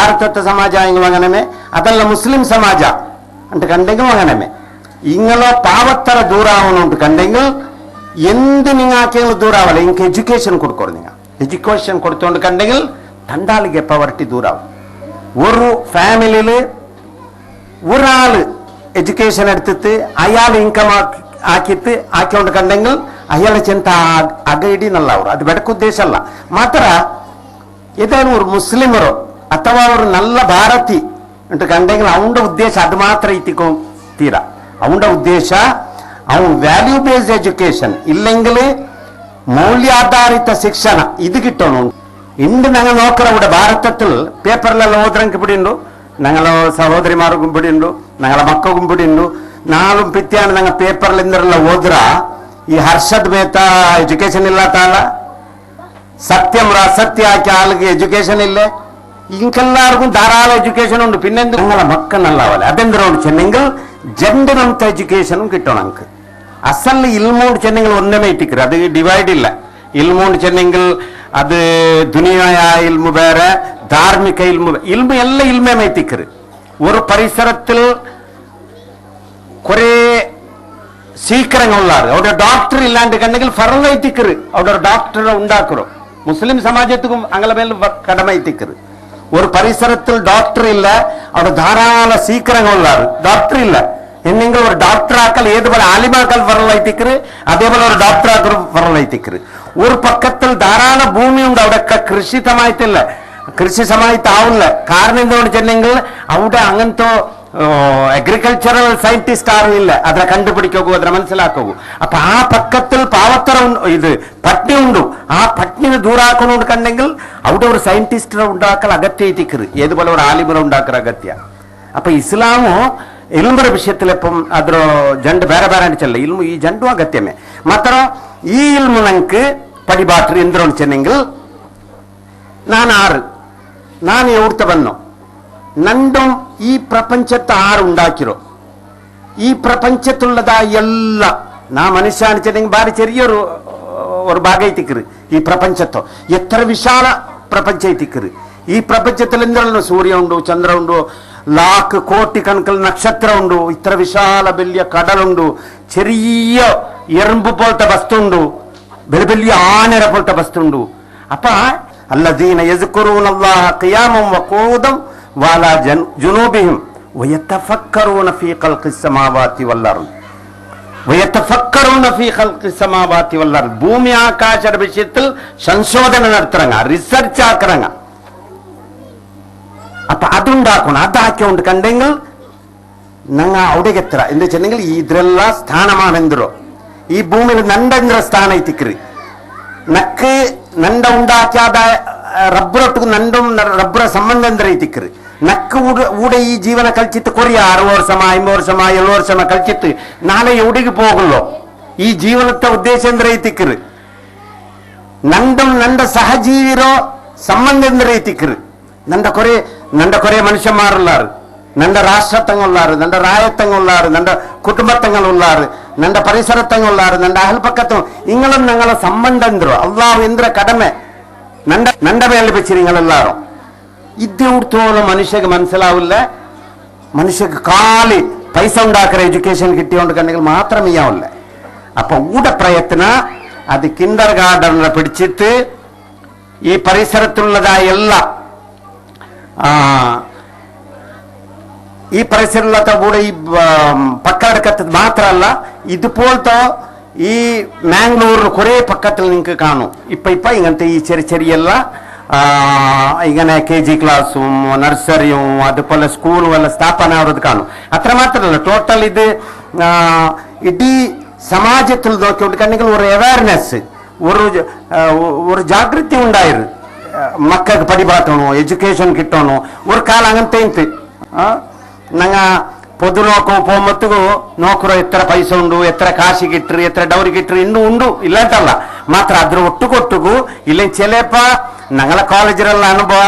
ಭಾರತದ ಸಮಾಜ ಹಿಂಗೆ ಮಗನಮೆ ಅದೆಲ್ಲ ಮುಸ್ಲಿಂ ಸಮಾಜ ಅಂತ ಕಂಡೆಂಗೆ ಮಗನಮೆ ಇಂಗಲ ಪಾವತ್ತರ ದೂರ ಅವನು ಉಂಟು ಕಂಡೆಂಗೆ എന്ത് നിങ്ങൾക്ക് ദൂരാവല്ല എനിക്ക് എഡ്യൂക്കേഷൻ കൊടുക്കണം നിങ്ങൾ എഡ്യൂക്കേഷൻ കൊടുത്തോണ്ട് കണ്ടെങ്കിൽ രണ്ടാളിಗೆ പവർട്ടി ദൂരാവും ഒരു ഫാമിലിയിൽ ഒരാള് എഡ്യൂക്കേഷൻ എടുത്തിട്ട് അയാൾ ഇൻകം ആക്കിക്കൊണ്ട് കണ്ടെങ്കിൽ അയാളെ ചെന്ത അഗൈഡി നല്ലവർ അത് ಬೆಡಕ ಉದ್ದೇಶ ಅಲ್ಲ ಮಾತ್ರ ಏದೇನು ഒരു ಮುಸ್ಲಿಮರು ಅಥವಾ ಅವರು നല്ല ಭಾರತಿ ಅಂತ ಕಂಡೆങ്കിൽ ಅವನ ಉದ್ದೇಶ ಅದು ಮಾತ್ರ ಇತ್ತಿಕೋ ತೀರಾ ಅವನ ಉದ್ದೇಶ ಅವನು ವ್ಯಾಲ್ಯೂ ಬೇಸ್ಡ್ ಎಜುಕೇಶನ್ ഇല്ലെങ്കിൽ മൂല്യാധാരിത ശിക്ഷണ ഇത് കിട്ടണം ഇണ്ട് ഞങ്ങൾ നോക്കറ ഇവിടെ ഭാരതത്തിൽ പേപ്പറിലെല്ലാം ഓദ്രങ്ക് പിടിയുണ്ടു ഞങ്ങളെ സഹോദരിമാർക്കും പിടിയുണ്ടു ഞങ്ങളെ മക്കൾക്കും പിടിയുണ്ടു നാളും പിറ്റാണ് ഞങ്ങൾ പേപ്പറിൽ എന്തെಲ್ಲ ഓದ್ರ ഈ ഹർഷദ് മേത്ത എഡ്യൂക്കേഷൻ ഇല്ലാത്ത ആള സത്യം അസത്യ ആക്കിയ ആൾക്ക് എഡ്യൂക്കേഷൻ ഇല്ലേ ఇంకెల్లార్ക്കും ధారాళ ఎడ్యుకేషన్ ഉണ്ട് പിന്നെന്ത് ഞങ്ങളെ മക്കൾ നല്ലാവല്ല അതെന്തിനോട് ചെന്നെങ്കിൽ ജെൻഡറിനಂತ എഡ്യൂക്കേഷനും കിട്ടണം ഞങ്ങൾക്ക് ಅಸಲ್ ಇಲ್ಮೋಡ್ ಚೆನ್ನೆಂಗಿಲ್ ಒಂದೇ ಇಟ್ಟಿಕ್ರಿ ಅದು ಡಿವೈಡ್ ಇಲ್ಲ ಇಲ್ಮೋಡ್ ಚೆನ್ನೆಂಗಿಲ್ ಅದು ದುನಿಯಾಯ ಇಲ್ಮು ಬೇರೆ ಧಾರ್ಮಿಕ ಇಲ್ಮು ಎಲ್ಲ ಇಲ್ಮೇ ಮೈತಿಕ್ರಿ ഒരു പരിസരത്തിൽ കുറെ സീക്രങ്ങളുള്ളാർ അവിടെ ഡോക്ടർ ഇല്ലാണ്ട് കണ്ടെങ്കിൽ ഫറലൈത്തിക്കറ് അവിടെ ഒരു ഡോക്ടറെ ഉണ്ടാക്കറോ മുസ്ലിം സമാജത്തിക്കും അങ്ങനെ മേൽ കടമൈത്തിക്കറ് ഒരു പരിസരത്തിൽ ഡോക്ടർ ഇല്ല അവിടെ ധാരാളം സീക്രങ്ങളുള്ളാർ ഡോക്ടർ ഇല്ല എന്നെങ്കിൽ ഒരു ഡോക്ടർ ആക്കൽ ഏതുപോലെ ആലിമാക്കൽ ഫറലൈത്തിക്കറ് അതേപോലെ ഒരു ഡോക്ടർ ആക്കൽ ഫറലൈത്തിക്കറ് ഒരു പക്കത്തിൽ ധാരാളം ഭൂമിയുണ്ട് അവിടെയൊക്കെ കൃഷിതമായിട്ടില്ല കൃഷി സമയത്താവില്ല കാരണം എന്തുകൊണ്ട് ചെന്നെങ്കിൽ അവിടെ അങ്ങനത്തെ അഗ്രികൾച്ചറൽ സയന്റിസ്റ്റ് ആരുമില്ല അതിനെ കണ്ടുപിടിക്കൂ അതിനെ മനസ്സിലാക്കൂ അപ്പൊ ആ പക്കത്തിൽ പാവത്തറ ഇത് പട്നി ഉണ്ടു ആ പട്നിനെ ദൂരാക്കണോണ്ട് കണ്ടെങ്കിൽ അവിടെ ഒരു സയന്റിസ്റ്റിനെ ഉണ്ടാക്കൽ അഗത്യ എത്തിക്കറ് ഏതുപോലെ ഒരു ആലിമിനെ ഉണ്ടാക്കൽ അഗത്യ അപ്പൊ ഇസ്ലാമോ ಇಲ್ಮರ ವಿಷಯത്തിലെപ്പം ಅದರ ಜಂಡು ಬೇರೆ ಬೇರೆ ಅನಿಸಲ್ಲ ಇಲ್ಮು ಈ ಜಂಡು ಅಗತ್ಯಮೇ ಮಾತ್ರ ಈ ಇಲ್ಮು ನಂಗೆ ಪಡಿಬಾಟ್ರಿ ಎಂದ್ರೋಣ ಚೆನ್ನೆಂಗಿಲ್ ನಾನು ಎವ್ಡ್ತ ಬನ್ನೋ ನಂದು ಈ ಪ್ರಪಂಚത്തെ ആരുണ്ടാക്കിരോ ഈ പ്രപഞ്ചത്തുള്ളതാ ಎಲ್ಲ ನಾ ಮನುಷ್ಯ ಅನಿച്ചെങ്കിൽ ಬಾರಿ ചെറിയൊരു ഒരു ഭാഗം എത്തിക്കറ് ഈ പ്രപഞ്ചത്തോ എത്ര വിശാല പ്രപഞ്ചം എത്തിക്കറ് ഈ പ്രപഞ്ചത്തിൽ എന്തുള്ളൂ സൂര്യ ഉണ്ടോ ചന്ദ്ര ഉണ്ടോ ലാക്ക് കോട്ടി കണക്കിൽ നക്ഷത്ര ഉണ്ടു ഇത്ര വിശാല വലിയ കടലുണ്ടു ചെറിയ എറുമ്പ് പോലത്തെ വസ്തു ഉണ്ടു വലിയ ആനര പോലത്തെ വസ്തു ഉണ്ടു അപ്പൊ അല്ലദീന യസ്കുറൂനല്ലാഹ ഖിയാമൻ വഖൂദൻ വഅലാ ജുനൂബിഹിം വയതഫക്കറൂന ഫീ ഖൽഖിസ് സമാവാതി വൽ അർദ് വയതഫക്കറൂന ഫീ ഖൽഖിസ് സമാവാതി വൽ അർദ് ഭൂമി ആകാശ വിഷയത്തിൽ സംശോധന നടത്തുറങ്ങ റിസർച്ച് ആക്കറങ്ങ അപ്പൊ അതുണ്ടാക്കണം അതാക്കിയോണ്ട് കണ്ടെങ്കിൽ ഞങ്ങ അവിടേക്ക് എത്ര എന്താ വെച്ചിട്ടുണ്ടെങ്കിൽ ഇതെല്ല സ്ഥാനമാണെന്തോ ഈ ഭൂമിയിൽ നണ്ടെಂದ್ರ സ്ഥാನ ಐತಿಕ್ರಿ ನಕ್ಕೆ ನಂಡ ഉണ്ടാക്കിയാದ ರಬ್ಬರೊಟ್ಟಿಗೆ ನಂಡು ರಬ್ಬರ ಸಂಬಂಧ ಅಂದ್ರೆ ಐತಿಕ್ರಿ ನಕ್ಕ ಊಡ ಈ ಜೀವನ ಕಲ್ಚಿತ್ತು ಕೊರಿಯ 6 ವರ್ಷಮ 5 ವರ್ಷಮ 7 ವರ್ಷಮ ಕಲ್ಚಿತ್ತು ನಾಳೆ ಎವಡಿಗೆ ಹೋಗಲ್ಲೋ ಈ ಜೀವನದ ಉದ್ದೇಶ ಅಂದ್ರೆ ಐತಿಕ್ರಿ ನಂಡ ಸಹಜೀವಿರೋ ಸಂಬಂಧ ಅಂದ್ರೆ ಐತಿಕ್ರಿ ನಂಡ ಕೊರೆ മനുഷ്യന്മാരുള്ളാറ് നണ്ട രാഷ്ട്രത്തങ്ങളുള്ളാറ് നണ്ട രായത്തങ്ങളുള്ളാറ് നണ്ട കുടുംബത്തങ്ങളുള്ളാറ് നണ്ട പരിസരത്തങ്ങളുള്ളാറ് നണ്ട അയൽപ്പക്കത്തും ഇങ്ങളും ഞങ്ങളെ സംബന്ധം എന്തോ അള്ളാഹു എന്ത്ര കടമെ നണ്ട മേലെ വെച്ച് നിങ്ങളെല്ലാരും ഇത് കൊടുത്തോളം മനുഷ്യക്ക് മനസ്സിലാവില്ല മനുഷ്യക്ക് കാലി പൈസ ഉണ്ടാക്കുന്ന എഡ്യൂക്കേഷൻ കിട്ടിയോണ്ട് കണ്ടെങ്കിൽ മാത്രമേ ആവില്ല അപ്പൊ ഊടെ പ്രയത്ന അത് കിൻഡർ ഗാർഡനെ പിടിച്ചിട്ട് ഈ പരിസരത്തുള്ളതായ എല്ലാ ഈ പരിസരമുള്ള കൂടെ ഈ പക്കടക്കത്ത് മാത്രമല്ല ഇതുപോലത്തെ ഈ മാംഗ്ലൂരിൽ കുറെ പക്കത്തിൽ നിങ്ങൾക്ക് കാണും ഇപ്പൊ ഇങ്ങനത്തെ ഈ ചെറിയ ഇങ്ങനെ KG ക്ലാസ്സും നഴ്സറിയും അതുപോലെ സ്കൂളും എല്ലാം സ്ഥാപന അവരത് കാണും അത്ര മാത്രമല്ല ടോട്ടൽ ഇത് ഇടീ സമാജത്തിൽ നോക്കിക്കൊണ്ടിരിക്കണമെങ്കിൽ ഒരു അവയർനെസ് ഒരു ജാഗ്രത ഉണ്ടായിരുന്നു മക്കൾക്ക് പടിപാട്ടണോ എഡ്യൂക്കേഷൻ കിട്ടണോ ഒരു കാലം അങ്ങനത്തെ ನಂಗ പൊതു പോകുമ്പോ നോക്കറോ എത്ര പൈസ ഉണ്ടു എത്ര കാശ് കിട്ടറി എത്ര ഡൗറി കിട്ടറി ഇന്നും ഉണ്ടു ഇല്ലാട്ടല്ല മാത്ര അದ್ರ ಒಟ್ಟುಕೊಟ್ಟಿಗೂ ಇಲ್ಲ ചിലപ്പ ഞങ്ങളെ കോളേജിലുള്ള അനുഭവ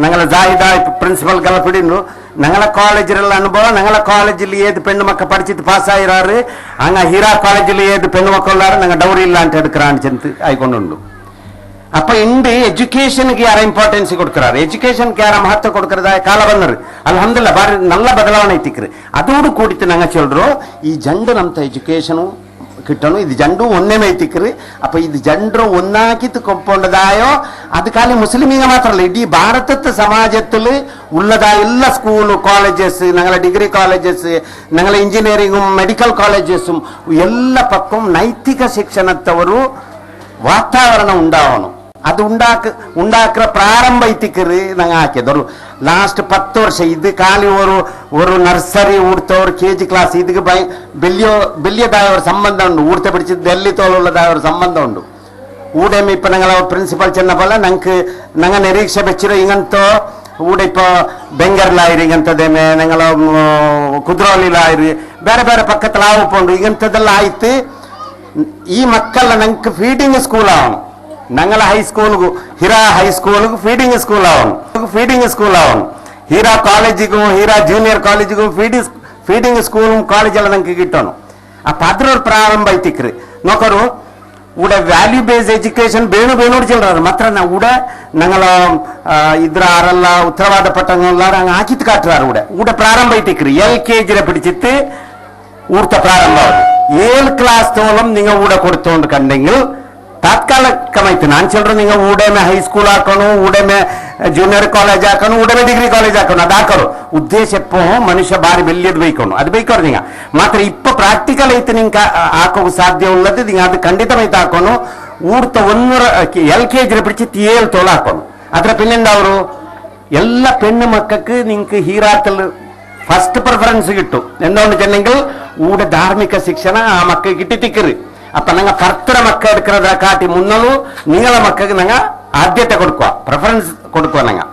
ഞങ്ങളെ ജാഹിദ പ്രിൻസിപ്പൽ പിടിന്നു ഞങ്ങളെ കോളേജിലുള്ള അനുഭവ ഞങ്ങളെ കോളേജിൽ ഏത് പെണ്ണുമക്ക പഠിച്ചിട്ട് പാസ്സായിരാറ് അങ്ങ ഹീരാ കോളേജിൽ ഏത് പെണ്ണുമക്കളുള്ളാറ് ഞങ്ങൾ ഡൗറി ഇല്ലാണ്ട് എടുക്കറാണ് ചെന്ന് ആയിക്കൊണ്ടുണ്ടു அப்ப இந்த எஜுகேஷனுக்கு யார இம்பார்ட்டன்ஸ் கொடுக்கிறார், எஜுகேஷனுக்கு யார மகத்துவம் கொடுக்கறதா கால ಬಂದರು. ಅಲ್ಹಮ್ದುಲಿಲ್ಲಾಹ್ ಬಾರಿ நல்ல ಬದಲಾವಣೆ ಐತಿಕ್ರಿ. ಅದೋಡು ಕೂಡಿತು ನಂಗೆ ಚೊಲ್ರು ಈ ಜಂಡು ನಮ್ತ ಎಜುಕೇಶನು ಕಿಟ್ಟನು ಇದು ಜಂಡು ಒಂದೇ ಐತಿಕ್ರಿ. ಅಪ್ಪ ಇದು ಜಂಡ್ರು ഒന്നാക്കിത്ത് കൊണ്ടുപോണ്ടതായോ അത് കാലി മുസ്ലിമീങ്ങ മാത്രമല്ല ഇടീ ഭാരതത്തെ സമാജത്തിൽ ഉള്ളതായ എല്ലാ സ്കൂള് കോളേജസ് ഞങ്ങളെ ഡിഗ്രി കോളേജസ് ഞങ്ങളെ ಇಂಜಿನಿಯರಿಂಗು ಮೆಡಿಕಲ್ ಕಾಲೇಜಸ್സും എല്ലാ പക്കവും ನೈತಿಕ ಶಿಕ್ಷಣத்தವರು ವಾತಾವರಣ ಉಂಟಾವನು. ಅದು ಉಂಡಾಕ್ರ ಪ್ರಾರಂಭ ಐತಿಕ್ರಿ ನಂಗೆ ಹಾಕಿದವರು ಲಾಸ್ಟ್ 10 ವರ್ಷ ಇದು ಖಾಲಿ ஒரு ನರ್ಸರಿ ಊಡ್ತವ್ರು KG ಕ್ಲಾಸ್ ಇದಕ್ಕೆ ಬೆಲ್ಲಿಯದಾಯವ್ರ ಸಂಬಂಧ ಉಂಟು, ಊಡ್ತ പിടിച്ച് ഡൽഹി തോളുള്ളതായവർ ಸಂಬಂಧ ಉಂಟು. ഊടേമ ഇപ്പൊ ഞങ്ങളെ പ്രിൻസിപ്പൽ ചെന്നപ്പോൾ ഞങ്ങൾ നിരീക്ഷ വെച്ചിರೋ ഇങ്ങനത്തെ ಊಡ ಇಪ್ಪ ಬೆಂಗರ್ಲಾಯಿರಿ ಇಂಗಂತದೇಮೆ ഞങ്ങൾ ಕುದ್ರೋಲಿಲಾಯಿರಿ ಬೇರೆ ಬೇರೆ ಪಕ್ಕದಲ್ಲಿ ಆವುಪುಂಡು ಇಂಗಂತದೆಲ್ಲ ಆಯ್ತು. ಈ ಮಕ್ಕಳ ನಂಗೆ ಫೀಡಿಂಗ್ ಸ್ಕೂಲ್ ಅವನು ഞങ്ങളെ ഹൈസ്കൂളും ഹിരാ ഹൈസ്കൂളും ഫീഡിംഗ് സ്കൂൾ ആവണം. ഹീരാ കോളേജിಗೂ ಹೀರಾ ಜೂನಿಯರ್ ಕಾಲೇಜಿಗೂ ಫೀಡಿಂಗ್ ಸ್ಕೂಲ್ ಕಾಲೇಜ್ ಎಲ್ಲ ನಂಗೆ ಕಿಟ್ಟೋನು. ಅಪ್ಪ ಅದ್ರ ಪ್ರಾರಂಭ ಐತಿಕ್ರಿ ನೋಕರು ಊಡ ವ್ಯಾಲ್ಯೂ ಬೇಸ್ಡ್ ಎಜುಕೇಶನ್ ಬೇಣೂರು ಚಿಲ್ರ ಮಾತ್ರ ನಾವು ಊಡ ഞങ്ങൾ ಇದ್ರ ಆರಲ್ಲ ಉತ್ತರವಾದ ಪಟ್ಟಂಗಲ್ಲ ಹಾಕಿತ್ ಕಾಟ್ರಾರು ಊಡ ಪ್ರಾರಂಭ ಐತಿಕ್ರಿ. LKG പിടിച്ചിട്ട് ಊಡ್ತ ಪ್ರಾರಂಭ 7 ಕ್ಲಾಸ್ തോളം നിങ്ങൾ ഊട കൊടുത്തോണ്ട് കണ്ടെങ്കിൽ ತಾತ್ಕಾಲಿಕಮಾಯ್ತು. ನಾನು ಚಲ್ರ ನೀವು ಊಡೇಮೆ ಹೈಸ್ಕೂಲ್ ಹಾಕೋನು, ಊಡೇಮೆ ಜೂನಿಯರ್ ಕಾಲೇಜ್ ಹಾಕೋನು, ಊಡೇಮೆ ಡಿಗ್ರಿ ಕಾಲೇಜ್ ಹಾಕೋನು ಅದು ಹಾಕೋರು ಉದ್ದೇಶ ಎಪ್ಪೋ ಮನುಷ್ಯ ಬಾರಿ ಬೆಲ್ಲಿಯದು ಬೈಕೋನು ಅದು ಬೈಕೋರು ನೀವು ಮಾತ್ರ ಇಪ್ಪ ಪ್ರಾಕ್ಟಿಕಲ್ ಐತೆ ನಿಂಗೆ ಹಾಕೋಕೆ ಸಾಧ್ಯ ಉಳ್ಳದು ನೀವು ಅದು ಖಂಡಿತವಾಯ್ತು ಹಾಕೋನು. ಊಡ್ತ 1 LKG പിടിച്ചിട്ട് 7 തോളം ಹಾಕೋನು. ಅದರ ಪಿನ್ನಿಂದ ಅವರು ಎಲ್ಲ പെണ്ണ് മക്കൾക്ക് നിങ്ങൾക്ക് ഹീറാത്തൽ ഫസ്റ്റ് പ്രിഫറൻസ് കിട്ടും. എന്തുകൊണ്ട് ചെന്നെങ്കിൽ ഊടെ ധാർമ്മിക ശിക്ഷಣ ആ മക്കൾക്ക് കിട്ടിത്തിക്കറ്. അപ്പൊ ഞങ്ങൾ ഭർത്തര മക്കൾ എടുക്കുന്നതിനെ കാട്ടി മുന്നോളൂ നിങ്ങളെ മക്കൾക്ക് ഞങ്ങൾ ആദ്യത്തെ കൊടുക്കുക, പ്രിഫറൻസ് കൊടുക്കുക. ഞങ്ങൾ